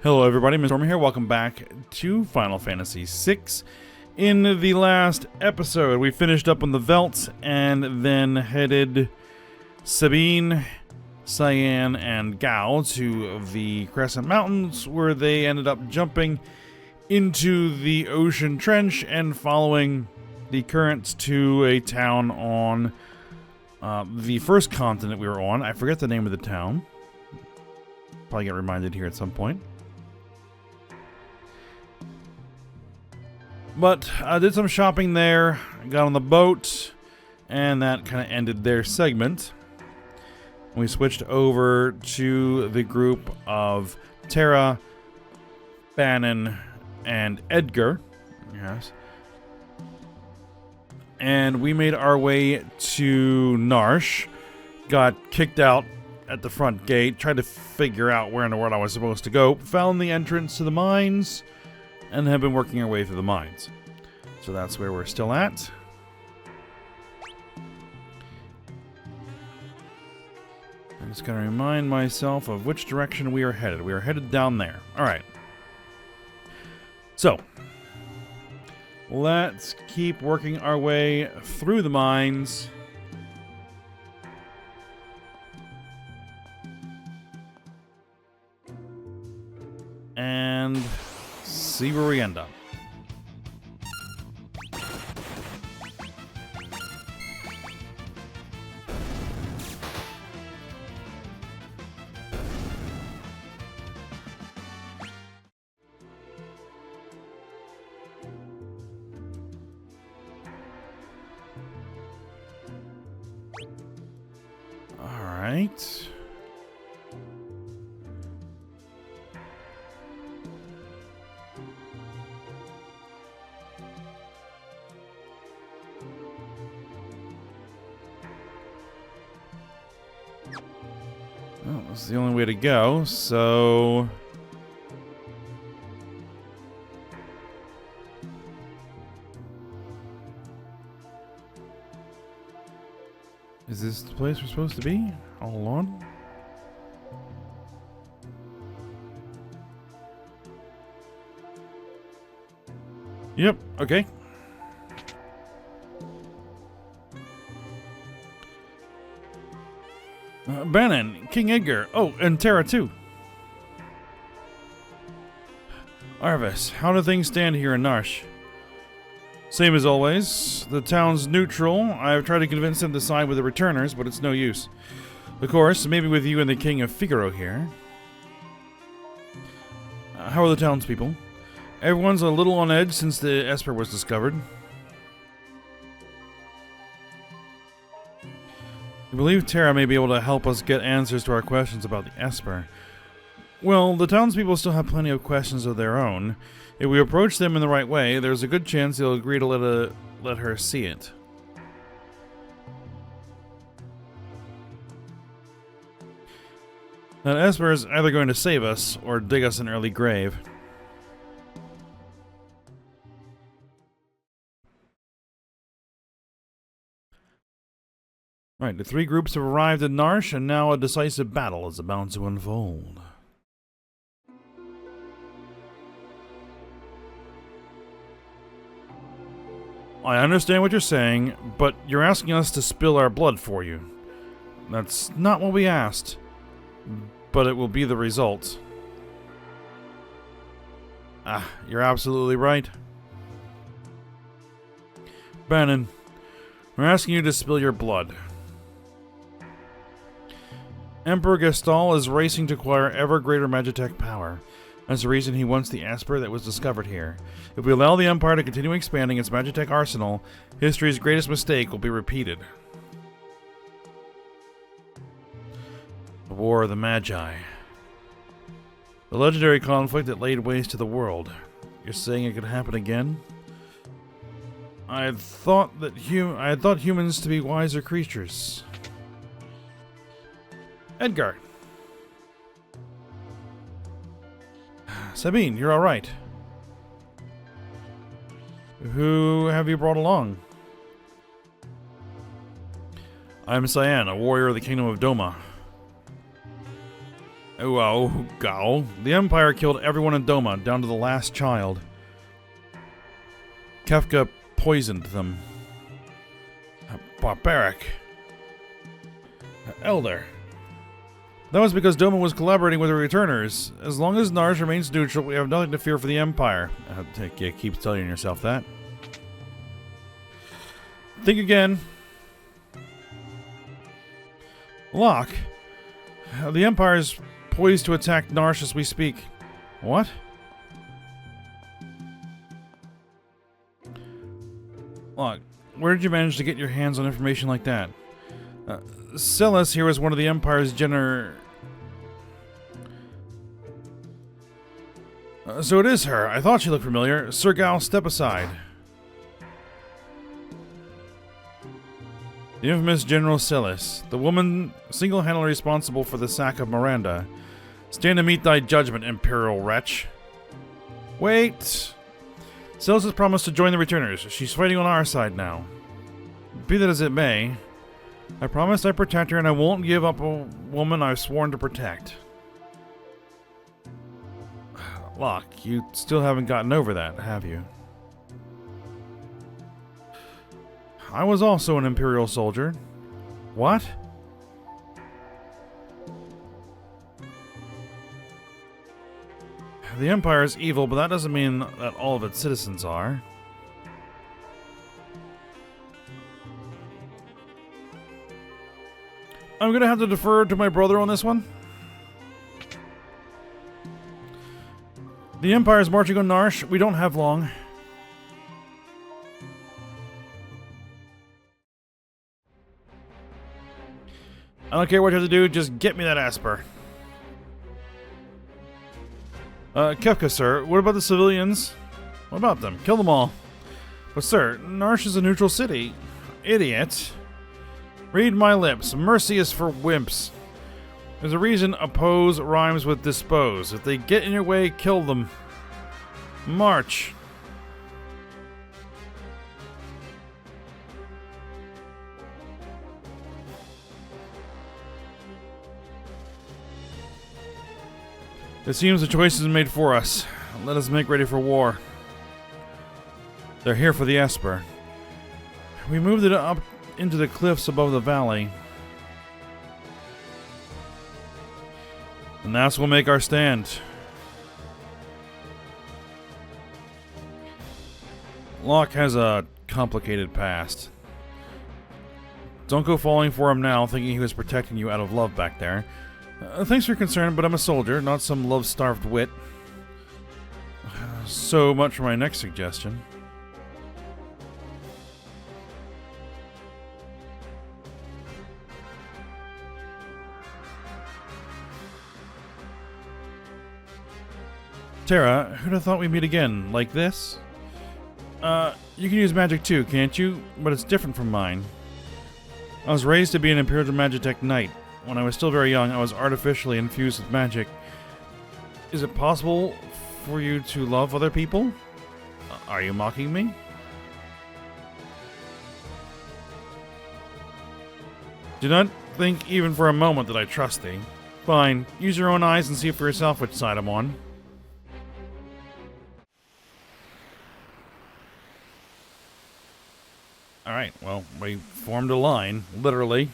Hello everybody, Mr. Storm here. Welcome back to Final Fantasy VI. In the last episode, we finished up on the Veldt and then headed Sabine, Cyan, and Gao to the Crescent Mountains, where they ended up jumping into the ocean trench and following the currents to a town on the first continent we were on. I forget the name of the town. Probably get reminded here at some point. But I did some shopping there, got on the boat, and that kind of ended their segment. We switched over to the group of Terra, Bannon, and Edgar. Yes. And we made our way to Narshe, got kicked out at the front gate, tried to figure out where in the world I was supposed to go, found the entrance to the mines, and have been working our way through the mines. So that's where we're still at. I'm just going to remind myself of which direction we are headed. We are headed down there. Alright. So, let's keep working our way through the mines. And see where we end up. All right. Well, that's the only way to go, so... Is this the place we're supposed to be all along? Yep, okay. Bannon, King Edgar. Oh, and Terra too. Arvis, how do things stand here in Narshe? Same as always. The town's neutral. I've tried to convince them to side with the returners, but it's no use. Of course, maybe with you and the King of Figaro here. How are the townspeople? Everyone's a little on edge since the Esper was discovered. I believe Terra may be able to help us get answers to our questions about the Esper. Well, the townspeople still have plenty of questions of their own. If we approach them in the right way, there's a good chance they'll agree to let her see it. That Esper is either going to save us or dig us an early grave. Right, the three groups have arrived in Narshe, and now a decisive battle is about to unfold. I understand what you're saying, but you're asking us to spill our blood for you. That's not what we asked, but it will be the result. You're absolutely right. Bannon, we're asking you to spill your blood. Emperor Gestal is racing to acquire ever greater Magitech power. That's the reason he wants the Esper that was discovered here. If we allow the Empire to continue expanding its Magitech arsenal, history's greatest mistake will be repeated. The War of the Magi. The legendary conflict that laid waste to the world. You're saying it could happen again? I had thought humans to be wiser creatures. Edgar. Sabine, you're alright. Who have you brought along? I'm Cyan, a warrior of the Kingdom of Doma. Oh, go. The Empire killed everyone in Doma, down to the last child. Kefka poisoned them. Barbaric. Elder. That was because Doma was collaborating with the Returners. As long as Narshe remains neutral, we have nothing to fear for the Empire. Yeah, keep telling yourself that. Think again. Locke. The Empire is poised to attack Narshe as we speak. What? Locke, where did you manage to get your hands on information like that? Celis here was one of the Empire's so it is her. I thought she looked familiar. Sir Gal, step aside. The infamous General Celis, the woman single-handedly responsible for the sack of Miranda. Stand to meet thy judgment, Imperial wretch. Wait! Celis has promised to join the Returners. She's fighting on our side now. Be that as it may, I promised I'd protect her, and I won't give up a woman I've sworn to protect. Locke, you still haven't gotten over that, have you? I was also an Imperial soldier. What? The Empire is evil, but that doesn't mean that all of its citizens are. I'm gonna have to defer to my brother on this one. The Empire is marching on Narshe. We don't have long. I don't care what you have to do, just get me that Asper. Kefka, sir, what about the civilians? What about them? Kill them all. But sir, Narshe is a neutral city. Idiot. Read my lips. Mercy is for wimps. There's a reason oppose rhymes with dispose. If they get in your way, kill them. March. It seems the choice is made for us. Let us make ready for war. They're here for the Esper. We moved it up into the cliffs above the valley. And that's what will make our stand. Locke has a complicated past. Don't go falling for him now, thinking he was protecting you out of love back there. Thanks for your concern, but I'm a soldier, not some love-starved wit. So much for my next suggestion. Terra, who'd have thought we'd meet again? Like this? You can use magic too, can't you? But it's different from mine. I was raised to be an Imperial Magitech Knight. When I was still very young, I was artificially infused with magic. Is it possible for you to love other people? Are you mocking me? Do not think even for a moment that I trust thee. Fine, use your own eyes and see for yourself which side I'm on. Alright, well, we formed a line, literally.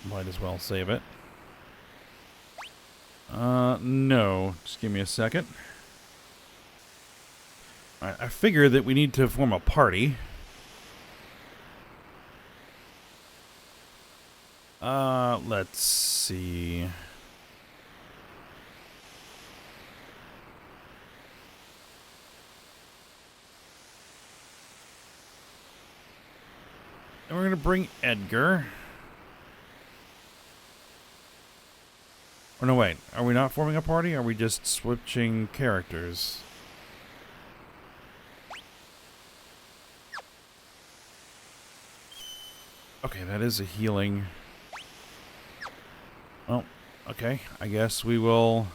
Might as well save it. No. Just give me a second. Alright, I figure that we need to form a party. Let's see. And we're gonna bring Edgar. Or no, wait. Are we not forming a party? Are we just switching characters? Okay, that is a healing. Well, okay. I guess we will...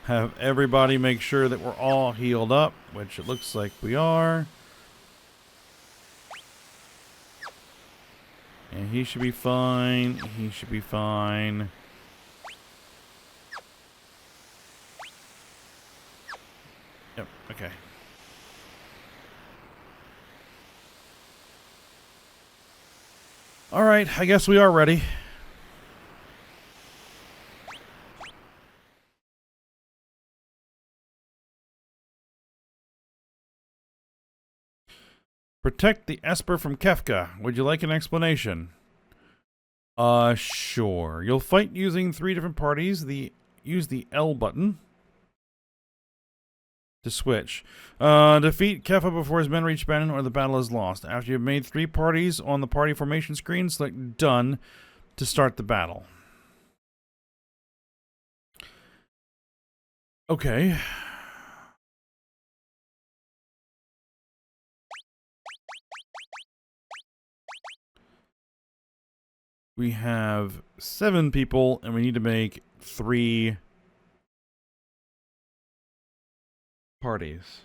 Have everybody make sure that we're all healed up, which it looks like we are. And he should be fine. He should be fine. Yep, okay. Alright, I guess we are ready. Protect the Esper from Kefka. Would you like an explanation? Sure. You'll fight using 3 different parties. Use the L button to switch. Defeat Kefka before his men reach Bannon or the battle is lost. After you've made 3 parties on the party formation screen, select Done to start the battle. Okay. We have 7 people, and we need to make 3 parties.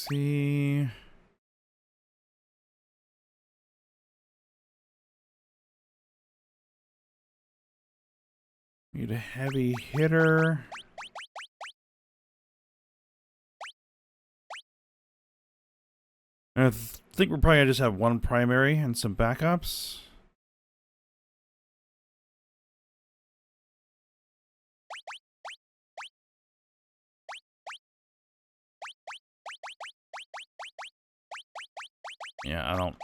See. Need a heavy hitter. I think we're probably gonna just have 1 primary and some backups. Yeah, I don't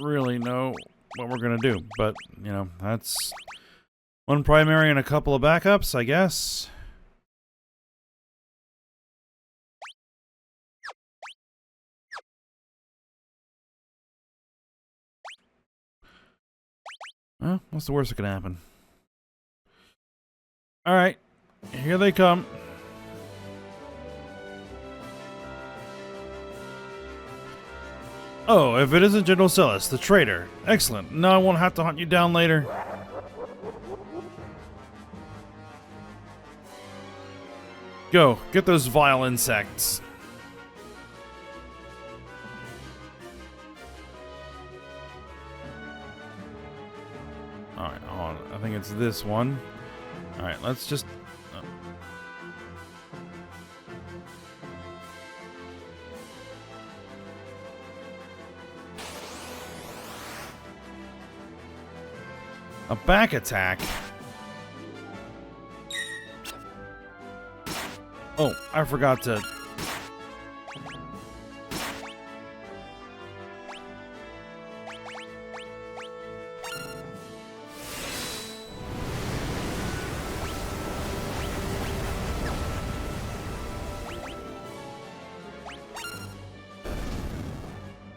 really know what we're gonna do, but you know, that's 1 primary and a couple of backups, I guess. Well, what's the worst that can happen? Alright, here they come. Oh, if it isn't General Celis, the traitor. Excellent. Now I won't have to hunt you down later. Go, get those vile insects. Alright, hold on. I think it's this one. Alright, let's just... A back attack? Oh, I forgot to...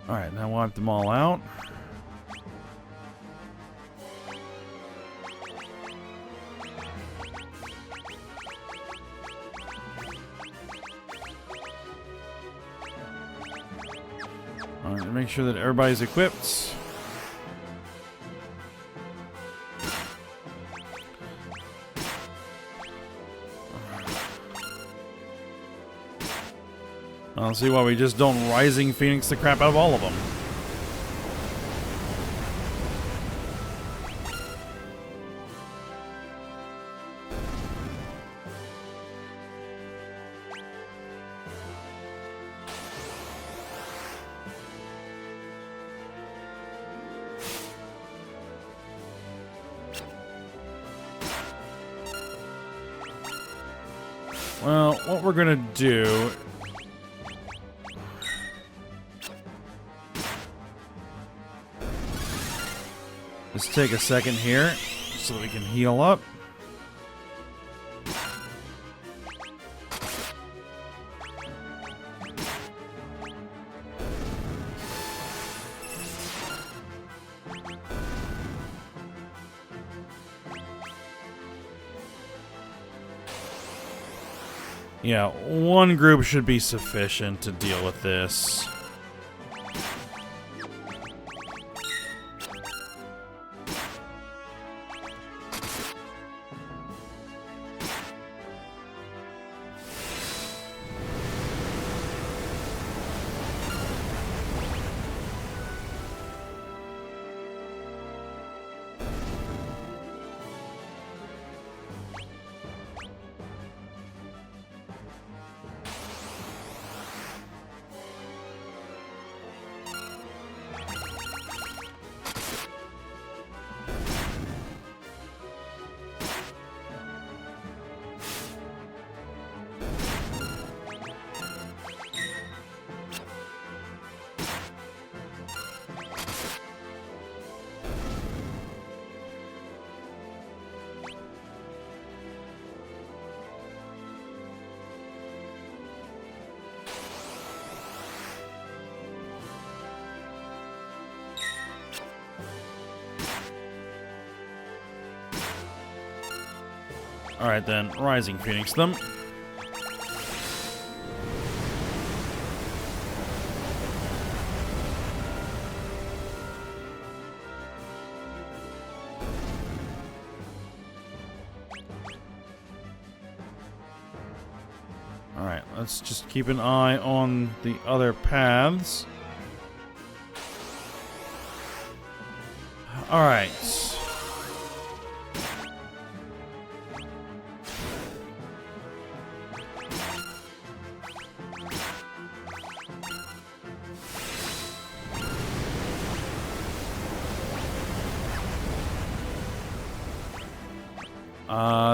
Alright, now wipe them all out. Alright, make sure that everybody's equipped. I'll see why we just don't Rising Phoenix the crap out of all of them. Well, what we're gonna do... Let's take a second here so that we can heal up. Yeah, one group should be sufficient to deal with this. Alright then, Rising Phoenix them. Alright, let's just keep an eye on the other paths. Alright.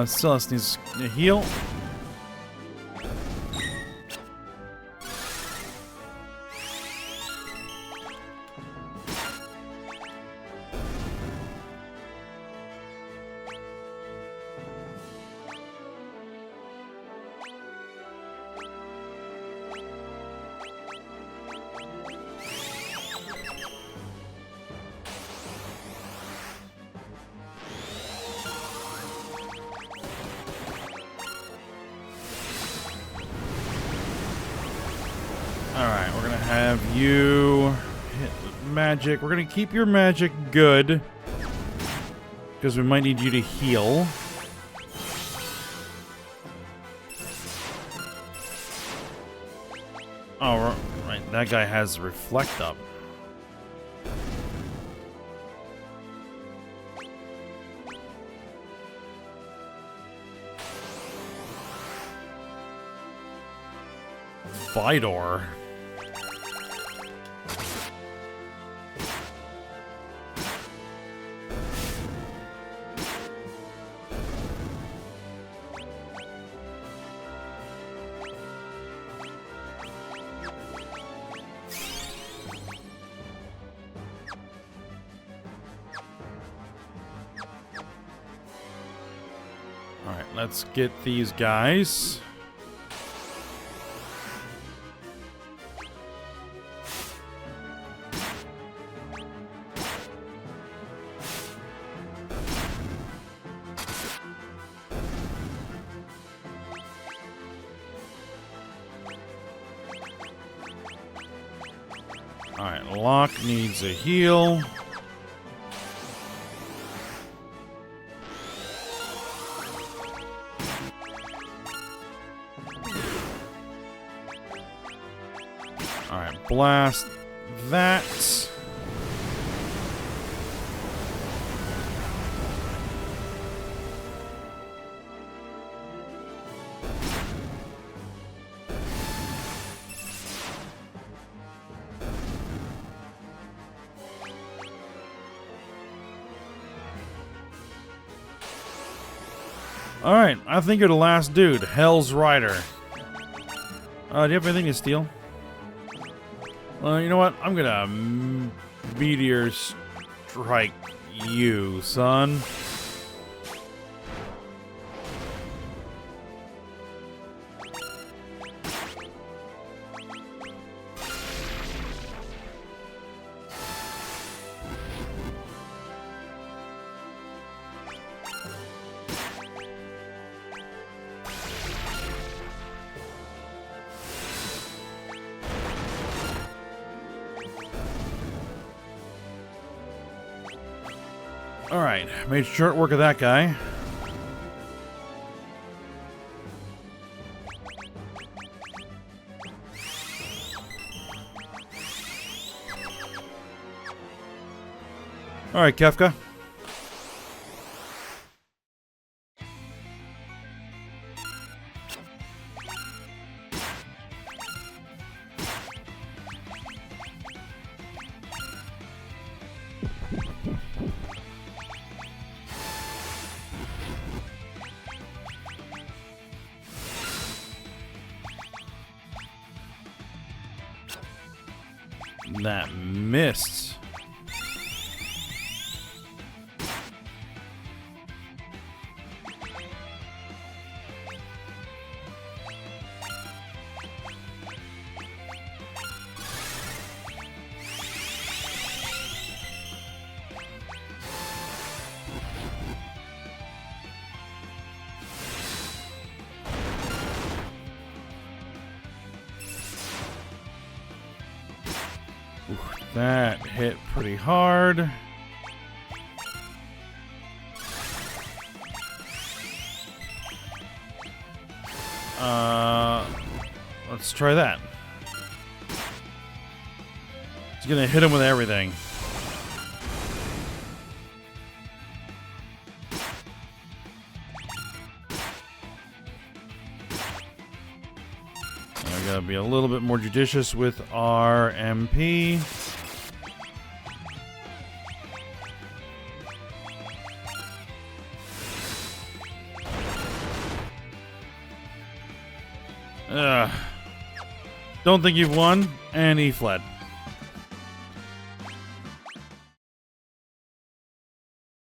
Celeste needs a heal. Alright, we're gonna have you hit magic. We're gonna keep your magic good, because we might need you to heal. Oh, right, that guy has reflect up. Vidor. Alright, let's get these guys. Alright, Locke needs a heal. Alright, blast that. Alright, I think you're the last dude. Hell's Rider. Do you have anything to steal? You know what? I'm gonna meteor strike you, son. Alright, made short work of that guy. Alright, Kefka. That missed. That hit pretty hard. Let's try that. He's gonna hit him with everything. I gotta be a little bit more judicious with our MP. Don't think you've won, and he fled.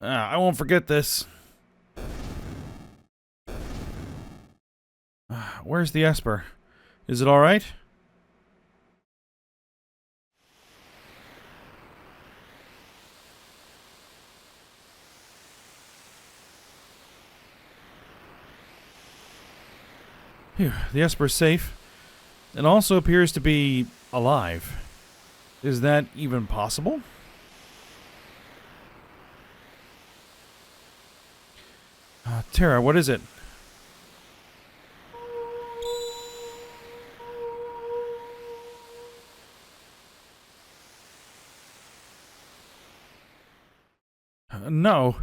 I won't forget this. Where's the Esper? Is it alright? Phew, the Esper's safe. It also appears to be alive. Is that even possible? Terra, what is it? No.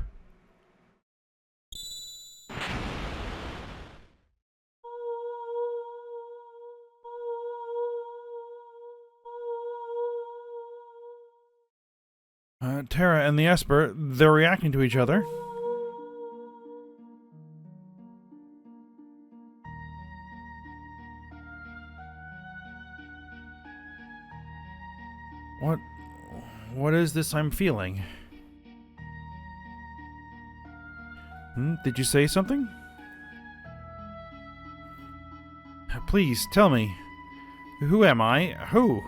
Terra and the Esper, they're reacting to each other. What is this I'm feeling? Did you say something? Please, tell me. Who am I? Who?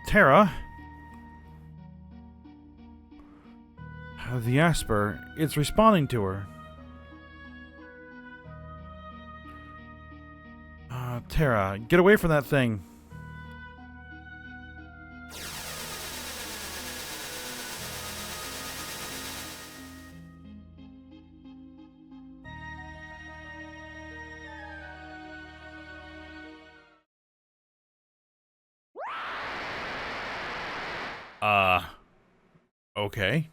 Terra? The Esper, it's responding to her. Terra, get away from that thing. Okay.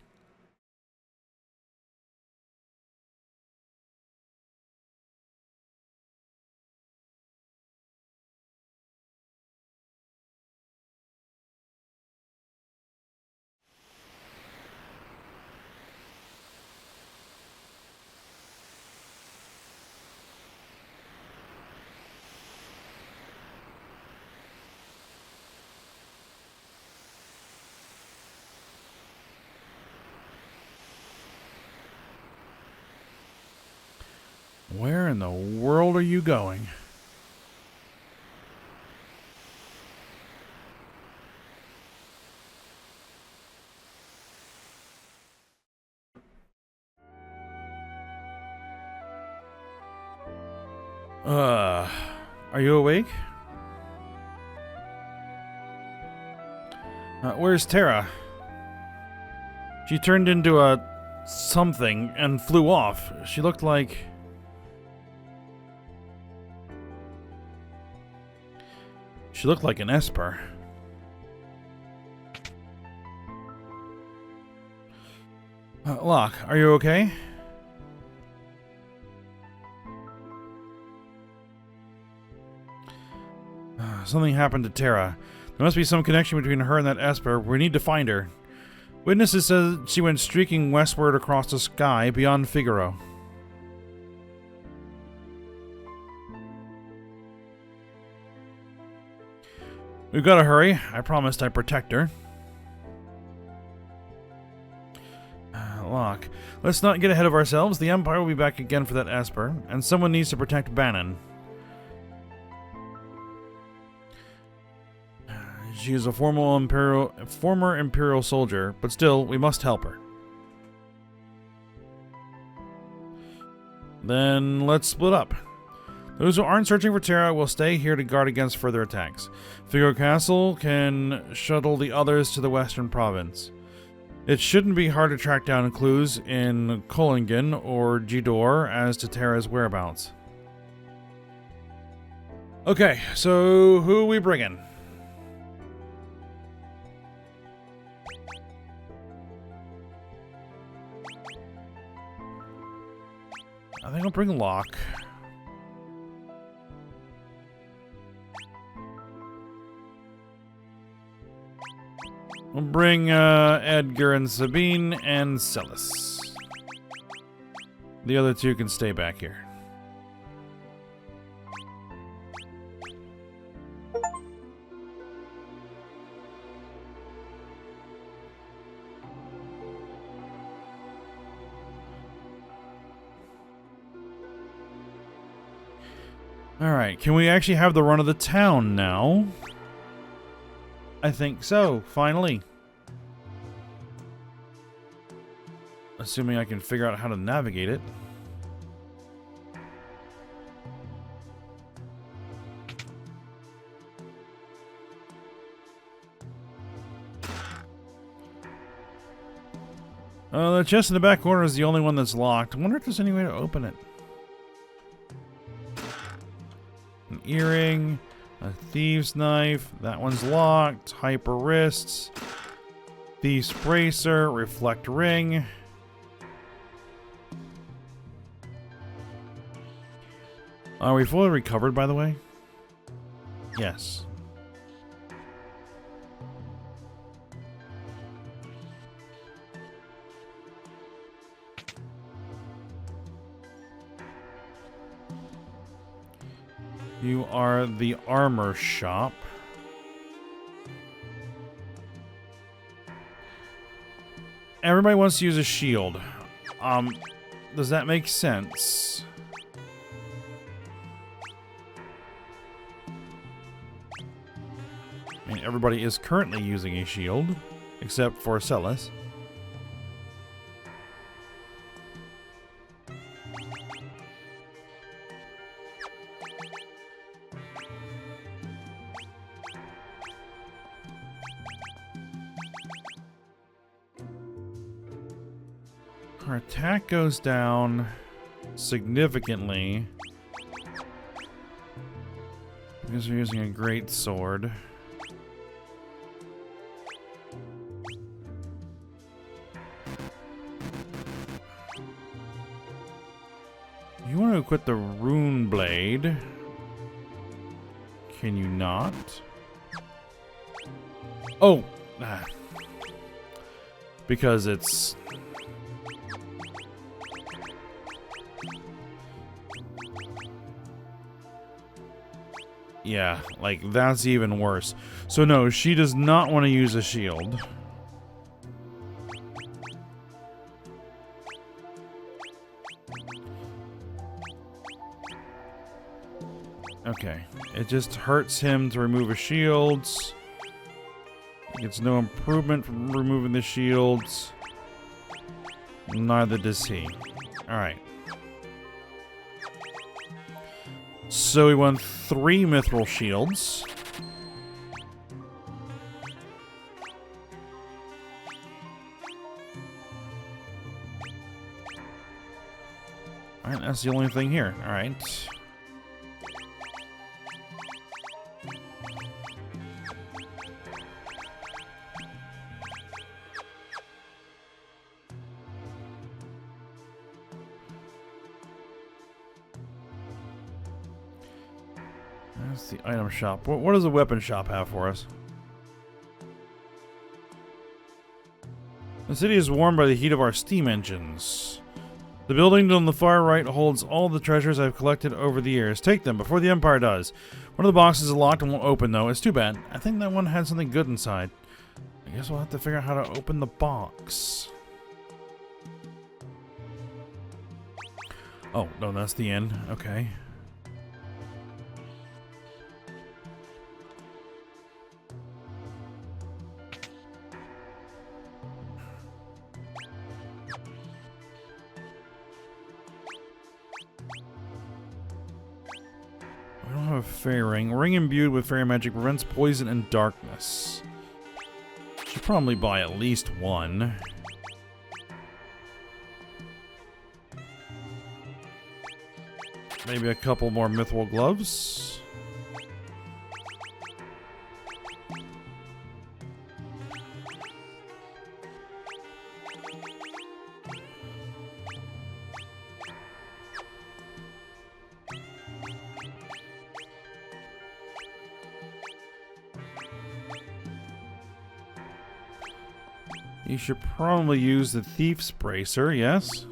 Where in the world are you going? Are you awake? Where's Tara? She turned into a something and flew off. She looked like... She looked like an Esper. Locke, are you okay? Something happened to Tara. There must be some connection between her and that Esper. We need to find her. Witnesses said she went streaking westward across the sky beyond Figaro. We've got to hurry. I promised I'd protect her. Locke, let's not get ahead of ourselves. The Empire will be back again for that Esper, and someone needs to protect Bannon. She is a former Imperial soldier, but still, we must help her. Then let's split up. Those who aren't searching for Tara will stay here to guard against further attacks. Figaro Castle can shuttle the others to the western province. It shouldn't be hard to track down clues in Collingen or Gidor as to Tara's whereabouts. Okay, so who are we bringing? I think I'll bring Locke. We'll bring Edgar and Sabine and Celis. The other two can stay back here. Alright, can we actually have the run of the town now? I think so, finally. Assuming I can figure out how to navigate it. The chest in the back corner is the only one that's locked. I wonder if there's any way to open it. An earring, a thieves' knife. That one's locked. Hyper wrists. Thief's bracer. Reflect ring. Are we fully recovered, by the way? Yes. You are the armor shop. Everybody wants to use a shield. Does that make sense? I mean, everybody is currently using a shield, except for Celis. Our attack goes down significantly because we're using a great sword. You want to equip the rune blade? Can you not? Oh, because it's. Yeah, like, that's even worse. So no, she does not want to use a shield. Okay, it just hurts him to remove his shields. He gets no improvement from removing the shields. Neither does he. Alright. So we won 3 mithril shields. That's the only thing here. Alright. That's the item shop. What does the weapon shop have for us? The city is warmed by the heat of our steam engines. The building on the far right holds all the treasures I've collected over the years. Take them before the Empire does. One of the boxes is locked and won't open, though. It's too bad. I think that one had something good inside. I guess we'll have to figure out how to open the box. Oh, no, that's the inn. Okay. I don't have a fairy ring. Ring imbued with fairy magic prevents poison and darkness. Should probably buy at least one. Maybe a couple more mithril gloves. You should probably use the Thief's Bracer, yes?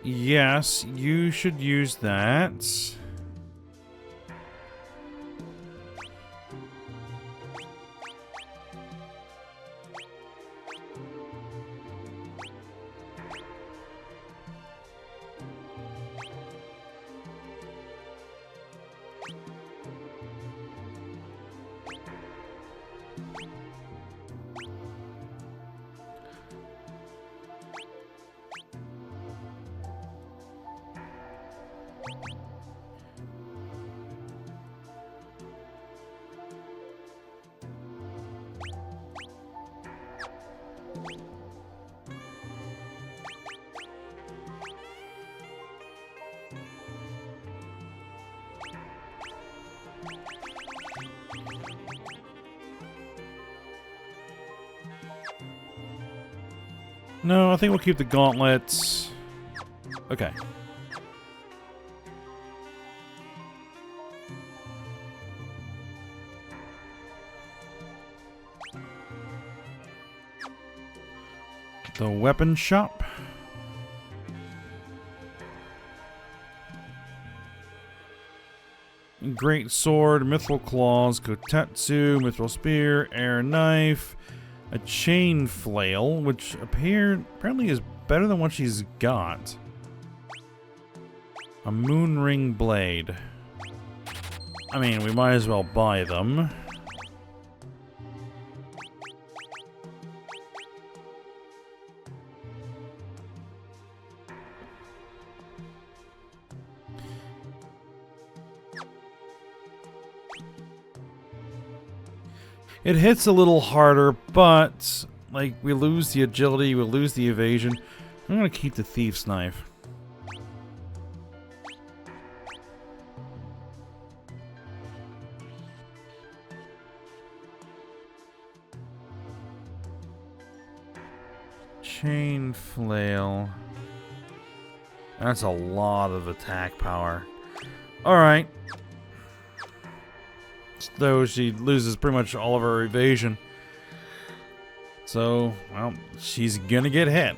Yes, you should use that. No, I think we'll keep the gauntlets. Okay. The weapon shop. Great sword, mithril claws, kotetsu, mithril spear, air knife, a chain flail, which apparently is better than what she's got. A moon ring blade. I mean, we might as well buy them. It hits a little harder, but like we lose the agility, we lose the evasion. I'm gonna keep the thief's knife. Chain flail. That's a lot of attack power. Alright. Though she loses pretty much all of her evasion. So, well, she's gonna get hit.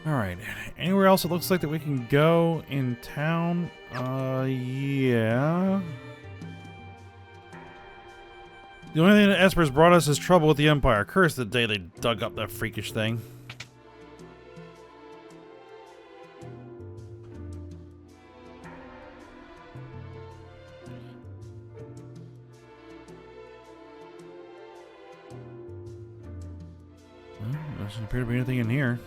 Alright, anywhere else it looks like that we can go in town? Yeah. The only thing that Esper's brought us is trouble with the Empire. Curse the day they dug up that freakish thing. Doesn't appear to be anything in here.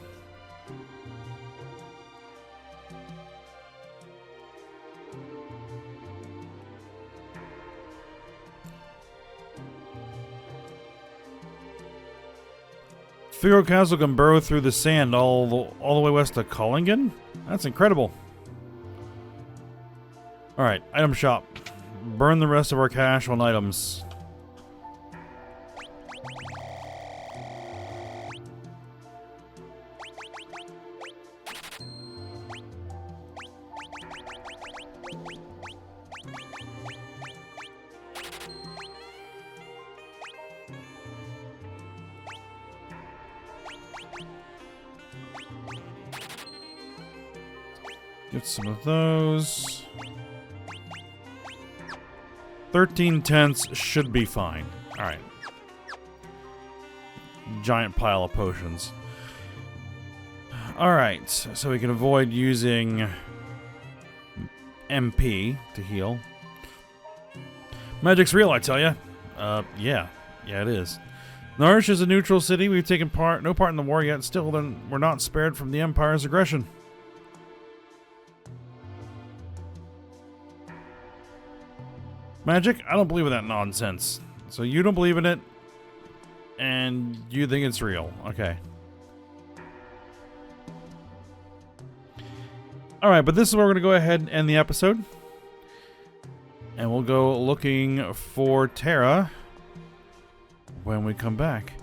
Figaro Castle can burrow through the sand all the way west of Collingen? That's incredible. Alright, item shop. Burn the rest of our cash on items. Get some of those. 13 tenths should be fine. Alright. Giant pile of potions. Alright, so we can avoid using MP to heal. Magic's real, I tell ya. Yeah. Yeah, it is. Narshe is a neutral city. We've taken no part in the war yet. Still, then we're not spared from the Empire's aggression. Magic? I don't believe in that nonsense. So you don't believe in it, and you think it's real. Okay. Alright, but this is where we're going to go ahead and end the episode. And we'll go looking for Terra when we come back.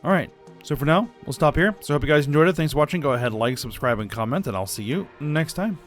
Alright, so for now, we'll stop here. So I hope you guys enjoyed it. Thanks for watching. Go ahead, like, subscribe, and comment, and I'll see you next time.